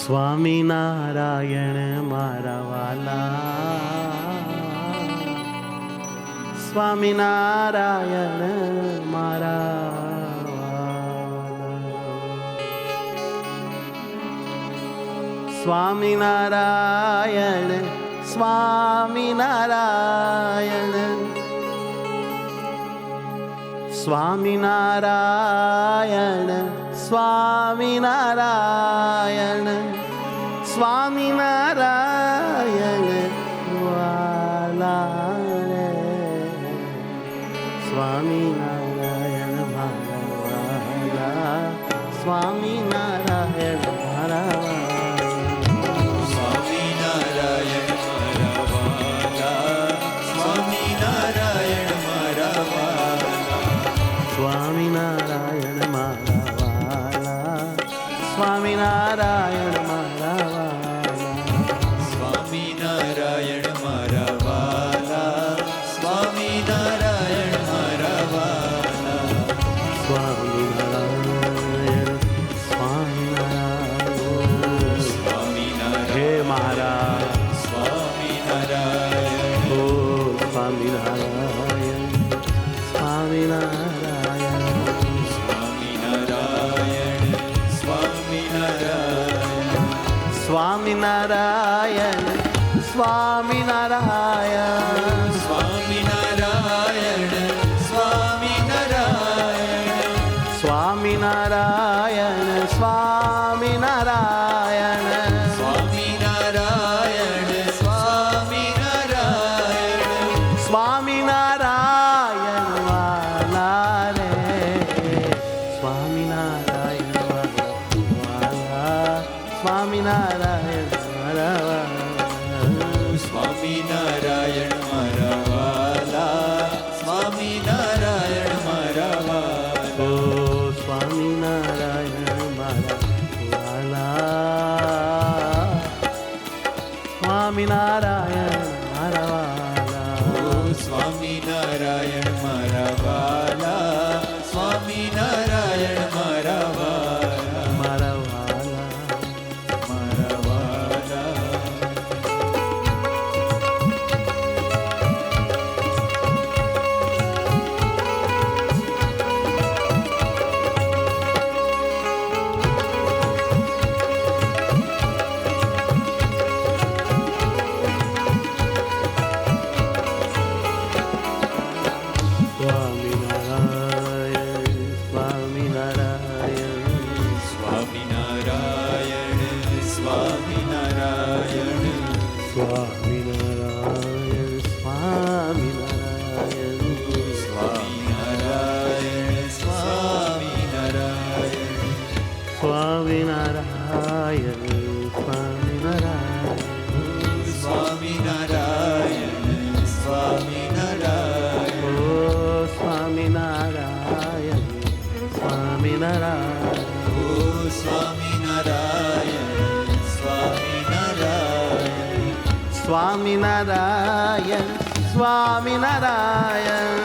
સ્વામિનારાયણ મારા વાલા, સ્વામિનારાયણ મારા વાલા, સ્વામિનારાયણ સ્વામિનારાયણ સ્વામિનારાયણ સ્વામિનારાયણ સ્વામિનારાયણ વાલા રે, સ્વામિનારાયણ મારા વાલા, સ્વામિનારાયણ મારા વાલા, સ્વામિનારાયણ મારા વાલા, સ્વામિનારાયણ મારા વાલા, સ્વામિનારાયણ મારા વાલા, સ્વામિનારાયણ મારા વાલા, સ્વામિનારાયણ મારા વાલા, સ્વામિનારાયણ સ્વામિનારાયણ સ્વામિનારાયણ સ્વામિનારાયણ હે મહારાજ, સ્વામિનારાયણ ઓ સ્વામિનારાયણ સ્વામિનારાયણ સ્વામિનારાયણ સ્વામિનારાયણ સ્વામિનારાયણ સ્વામિનારાયણ સ્વામિનારાયણ સ્વામિનારાયણ સ્વામિનારાયણ સ્વામિનારાયણ સ્વામિનારાયણ સ્વામિનારાયણ વાલા રે, સ્વામિનારાયણ વાલા, સ્વામિનારાયણ મારા વાલા, સ્વામિનારાયણ મારા વાલા, સ્વામિનારાયણ મારા વાલા, ઓ સ્વામિનારાયણ મારા વાલા, સ્વામિનારાયણ મારા વાલા, સ્વામિનારાયણ મારા વાલા, સ્વામિનારાયણ મારા વાલા, મારા વાલા, મારા વાલા. સ્વામિનારાયણ સ્વામિનારાયણ સ્વામિનારાયણ, સ્વામિનારાયણ, સ્વામિનારાયણ સ્વામિનારાયણ, સ્વામિનારાયણ સ્વામિનારાયણ સ્વામિનારાયણ, સ્વામિનારાયણ, ઓ સ્વામિનારાયણ સ્વામિનારાયણ ઓ સ્વામિનારાયણ, સ્વામિનારાયણ, સ્વામિનારાયણ સ્વામિનારાયણ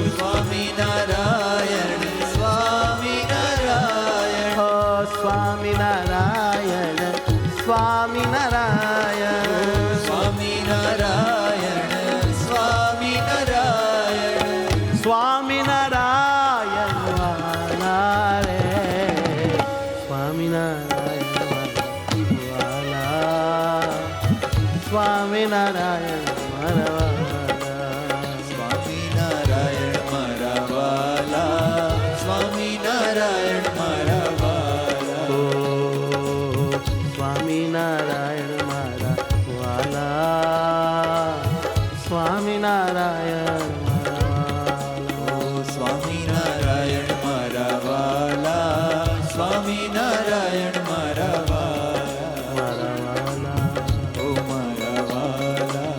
સ્વામિનારાયણ, સ્વામિનારાયણ, ઓ સ્વામિનારાયણ સ્વામિનારાયણ સ્વામિનારાયણ, સ્વામિનારાયણ, સ્વામિનારાયણ વાલા રે, સ્વામિનારાયણ વાલા, સ્વામિનારાયણ મારા વાલા, સ્વામિનારાયણ મારા વાલા, સ્વામિનારાયણ મારા વાલા, ઓ સ્વામિનારાયણ મારા વાલા, સ્વામિનારાયણ સ્વામિનારાયણ મારા વાલા, સ્વામિનારાયણ મારા વાલા, મારા વાલા, ઓ મારા વાલા.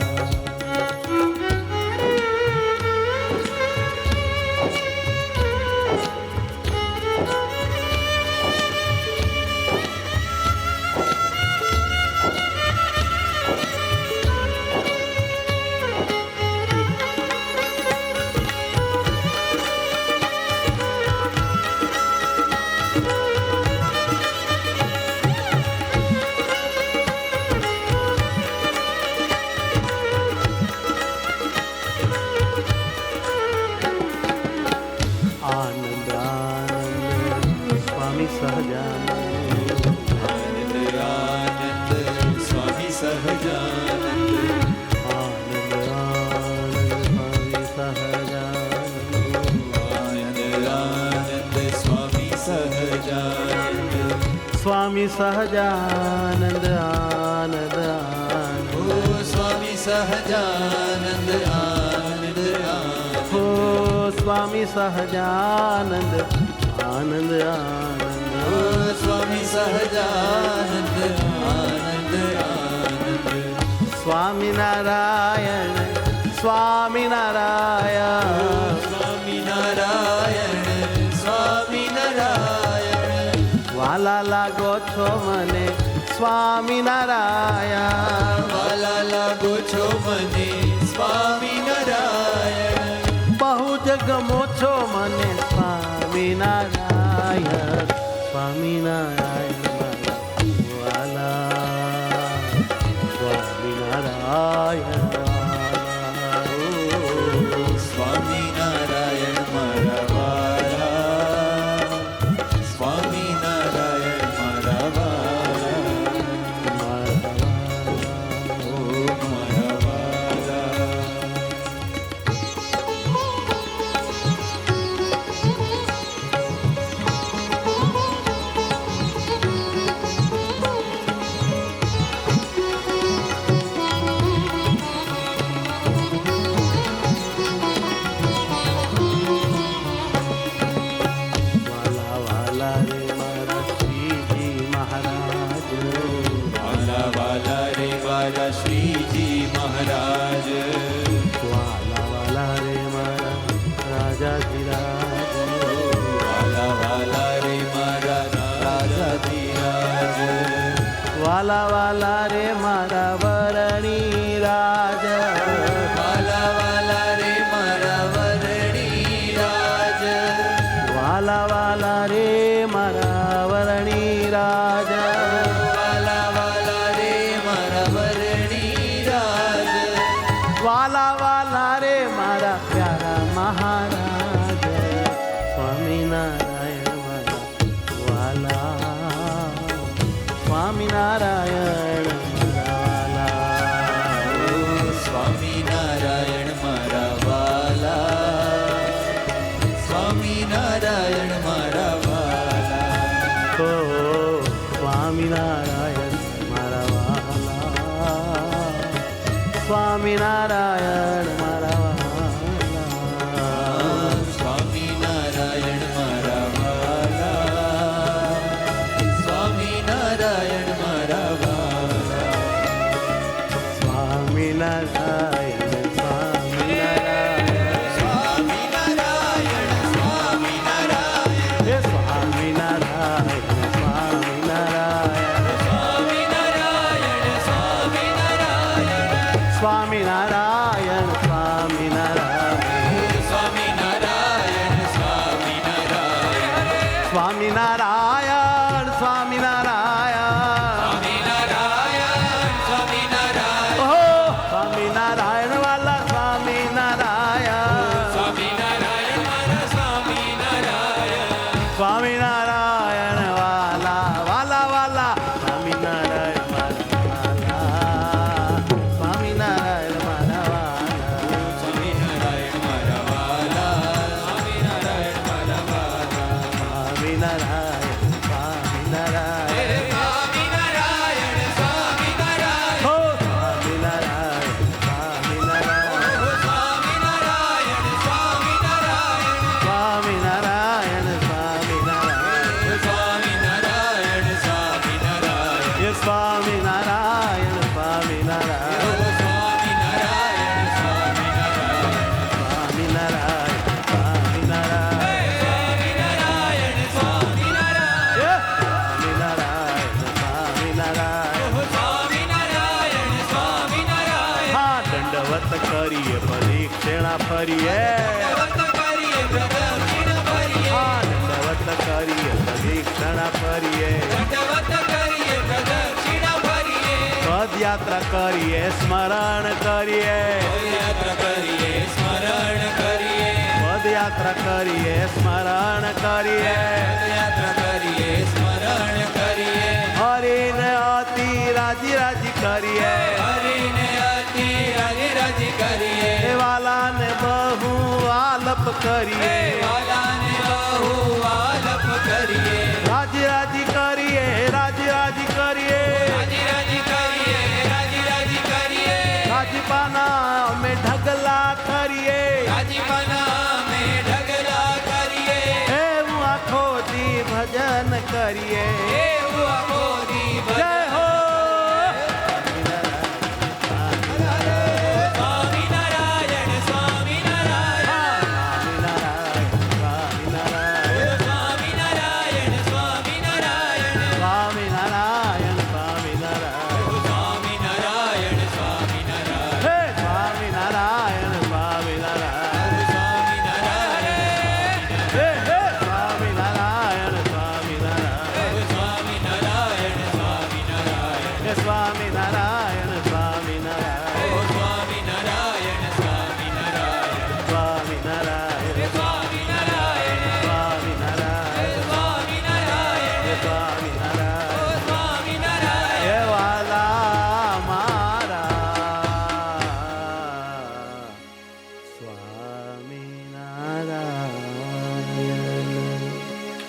સહજાનંદ આનંદ આનંદ ઓ સ્વામી સહજાનંદ આનંદ આનંદ ઓ સ્વામી સહજાનંદ આનંદ આનંદ ઓ સ્વામી સહજાનંદ આનંદ આનંદ સ્વામિનારાયણ સ્વામિનારાયણ સ્વામિનારાયણ સ્વામિનારાયણ વાલા લાગો છો મને સ્વામિનારાયણ વાલા લાગો છો મને સ્વામિનારાયણ બહુ જ ગમો છો મને સ્વામિનારાયણ સ્વામિનારાયણ વાલા સ્વામિનારાયણ સ્વામિનારાયણ મારા વાલા સ્વામિનારાયણ મારા વાલા ઓ મારા વાલા શ્રીજી મહારાજ વાલા વાલા રે મારા રાજાધિરાજ વાલા વાલા રે મારા રાજાધિરાજ વાલા વાલા રે મારા વરણી રાજ વાલા વાલા રે મારા વરણી રાજ વાલા વાલા રે મારા વરણી રાજ વાલા વાલા રે મારા વરણી રાજ વાલા વાલા રે મારા પ્યારા મહારાજ સ્વામિનારાયણ મારા વાલા સ્વામિનારાયણ મારા વાલા સ્વામિનારાયણ મારા વાલા સ્વામિનારાયણ મારા વાલા ઓ સ્વામિનારાયણ મારા વાલા સ્વામિનારાયણ મારા વાલા સ્વામિનારાયણ મારા વાલા સ્વામિનારાયણ મારા વાલા સ્વામિનારાયણ સ્વામિનારાયણ સ્વામિનારાયણ સ્વામિનારાયણ હે સ્વામિનારાયણ સ્વામિનારાયણ સ્વામિનારાયણ સ્વામિનારાયણ સ્વામિનારાયણ સ્વામિનારાયણ સ્વામિનારાયણ સ્વામિનારાયણ સ્વામિનારાયણ સ્વામિનારાયણ ઓહો સ્વામિનારાયણ વાલા સ્વામિનારાયણ સ્વામિનારાયણ વાલા વાલા વાલા સ્વામિનારાયણ વાલા સ્વામિનારાયણ મારા વાલા સ્વામિનારાયણ મારા વાલા સ્વામિનારાયણ મારા વાલા સ્વામિનારાયણ સ્વામિનારાયણ સ્વામિનારાયણ સ્વામિનારાયણ હો સ્વામિનારાયણ સ્વામિનારાયણ સ્વામિનારાયણ સ્વામિનારાયણ સ્વામિનારાયણ સ્વામિનારાયણ સ્વામિનારાયણ સ્વામિનારાયણ સ્વામિનારાયણ હા દંડવત કરીએ પરીક્ષણા ફરીએ હા દંડવત કરીએ પરીક્ષણા ફરીએ પદયાત્રા કરીએ સ્મરણ કરીએ પદયાત્રા કરીએ સ્મરણ કરીએ હરિને અતિ રાજી રાજી કરીએ હરિને અતિ રાજી રાજી કરીએ